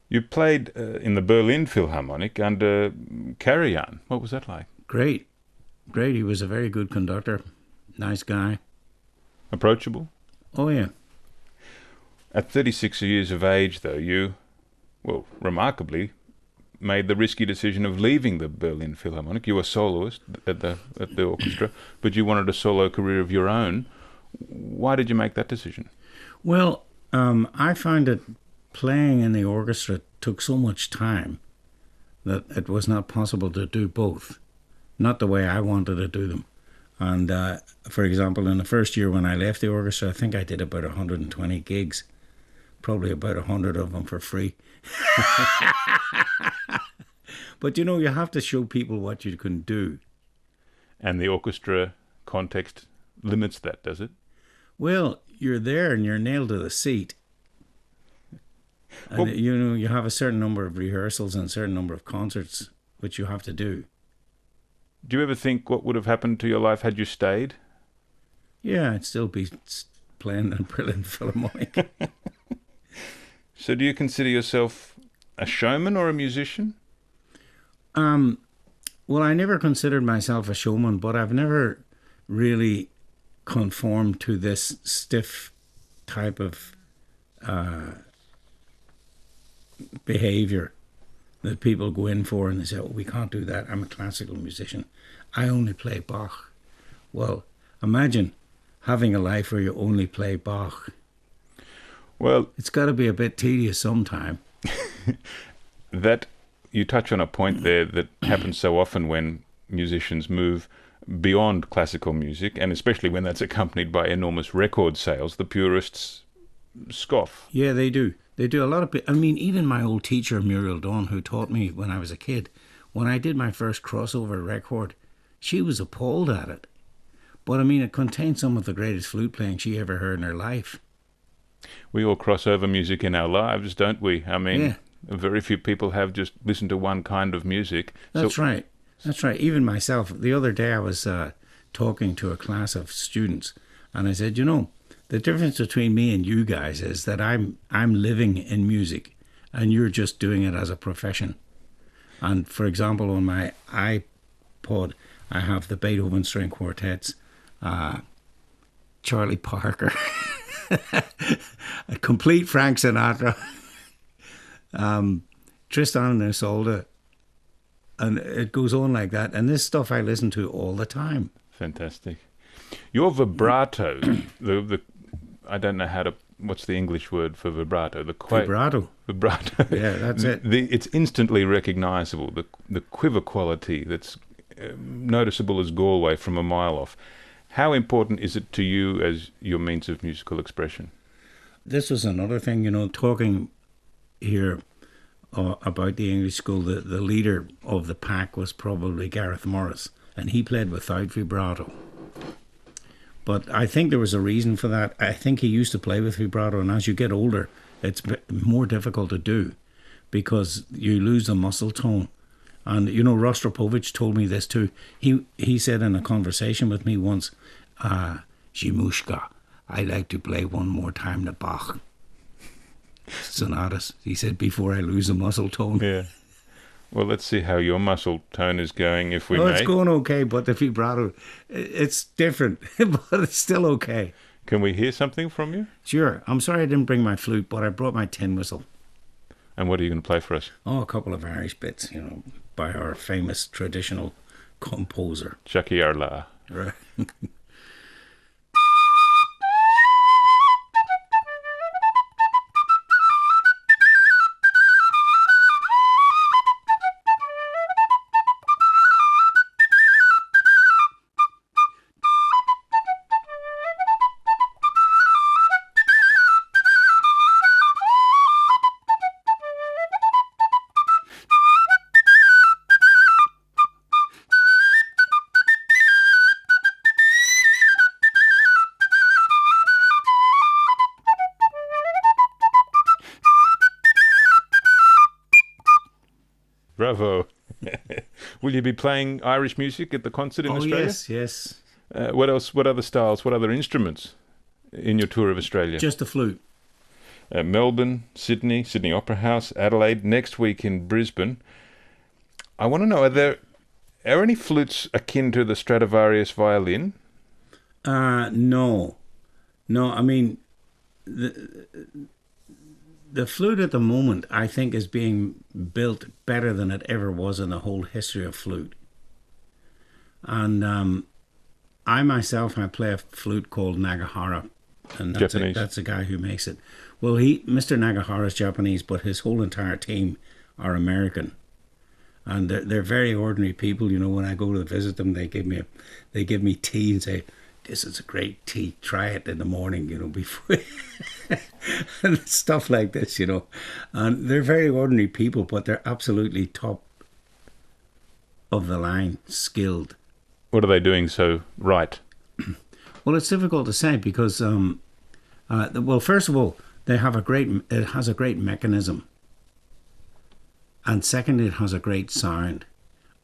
You played in the Berlin Philharmonic under Karajan. What was that like? Great, great. He was a very good conductor. Nice guy. Approachable? Oh, yeah. At 36 years of age, though, you, well, remarkably, made the risky decision of leaving the Berlin Philharmonic. You were soloist at the orchestra, but you wanted a solo career of your own. Why did you make that decision? Well, I found that playing in the orchestra took so much time that it was not possible to do both. Not the way I wanted to do them. And for example, in the first year when I left the orchestra, I think I did about 120 gigs. Probably about 100 of them for free. But you know, you have to show people what you can do. And the orchestra context limits that, does it? Well, you're there and you're nailed to the seat. And Well, you know, you have a certain number of rehearsals and a certain number of concerts which you have to do. do you ever think what would have happened to your life had you stayed? Yeah, I'd still be playing in Berlin Philharmonic. So do you consider yourself a showman or a musician? um, well, I never considered myself a showman, but I've never really conformed to this stiff type of behavior that people go in for and they say, oh, we can't do that. I'm a classical musician. I only play Bach. Well, imagine having a life where you only play Bach. Well, It's got to be a bit tedious sometime. that you touch on a point there that happens so often when musicians move beyond classical music, and especially when that's accompanied by enormous record sales. The purists scoff. Yeah, they do. They do. A lot of people. I mean, even my old teacher, Muriel Dawn, who taught me when I was a kid, when I did my first crossover record, she was appalled at it. But I mean, it contained some of the greatest flute playing she ever heard in her life. We all cross over music in our lives, don't we? I mean, Yeah. very few people have just listened to one kind of music. That's So, right. That's right. Even myself, the other day I was talking to a class of students, and I said, you know, the difference between me and you guys is that I'm living in music, and you're just doing it as a profession. And for example, on my iPod, I have the Beethoven string quartets, Charlie Parker, a complete Frank Sinatra, Tristan and Isolde, and it goes on like that. And this stuff I listen to all the time. fantastic. Your vibrato, the I don't know how to. What's the English word for vibrato? Vibrato. Vibrato. Yeah, that's it. It's instantly recognisable. The quiver quality that's noticeable as Galway from a mile off. How important is it to you as your means of musical expression? This was another thing, you know, talking here about the English school. The leader of the pack was probably Gareth Morris, and he played without vibrato. But I think there was a reason for that. I think he used to play with vibrato, and as you get older, it's more difficult to do because you lose the muscle tone. And, you know, Rostropovich told me this too. He said in a conversation with me once, Zimushka, I like to play one more time the Bach sonatas. He said, before I lose the muscle tone. Yeah. Well, let's see how your muscle tone is going, if we Oh, may. it's going okay, but the vibrato, it's different, but it's still okay. Can we hear something from you? Sure. I'm sorry I didn't bring my flute, but I brought my tin whistle. And what are you going to play for us? Oh, a couple of Irish bits, you know, by our famous traditional composer. Chucky Arla. Right. Bravo. Will you be playing Irish music at the concert in Oh, Australia? yes, yes. What else? What other styles? What other instruments in your tour of Australia? Just the flute. Melbourne, Sydney Opera House, Adelaide, next week in Brisbane. I want to know, are any flutes akin to the Stradivarius violin? No. No, I mean, the flute at the moment, I think, is being built better than it ever was in the whole history of flute. And I myself, I play a flute called Nagahara, and Japanese. that's the guy who makes it. Well, Mr. Nagahara is Japanese, but his whole entire team are American, and they're very ordinary people. You know, when I go to visit them, they give me tea and say, "This is a great tea. Try it in the morning." You know, before and stuff like this. You know, and they're very ordinary people, but they're absolutely top of the line, skilled. What are they doing so right? Well, it's difficult to say because, well, first of all, it has a great mechanism, and second, it has a great sound,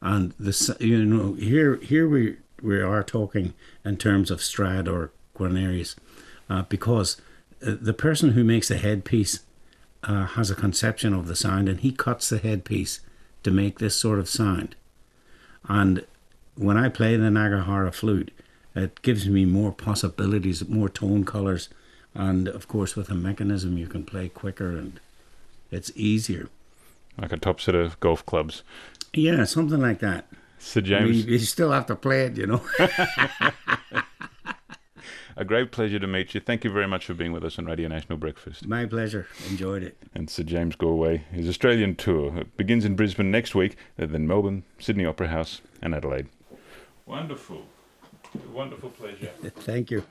and here we are talking in terms of Strad or Guarnerius, because the person who makes the headpiece has a conception of the sound, and he cuts the headpiece to make this sort of sound, and when I play the Nagahara flute, it gives me more possibilities, more tone colors, and of course with a mechanism you can play quicker and it's easier. Like a top set of golf clubs. Yeah, something like that. Sir James. You still have to play it, you know. A great pleasure to meet you. Thank you very much for being with us on Radio National Breakfast. My pleasure. Enjoyed it. And Sir James Galway, his Australian tour. It begins in Brisbane next week, then Melbourne, Sydney Opera House and Adelaide. Wonderful. Wonderful pleasure. Thank you.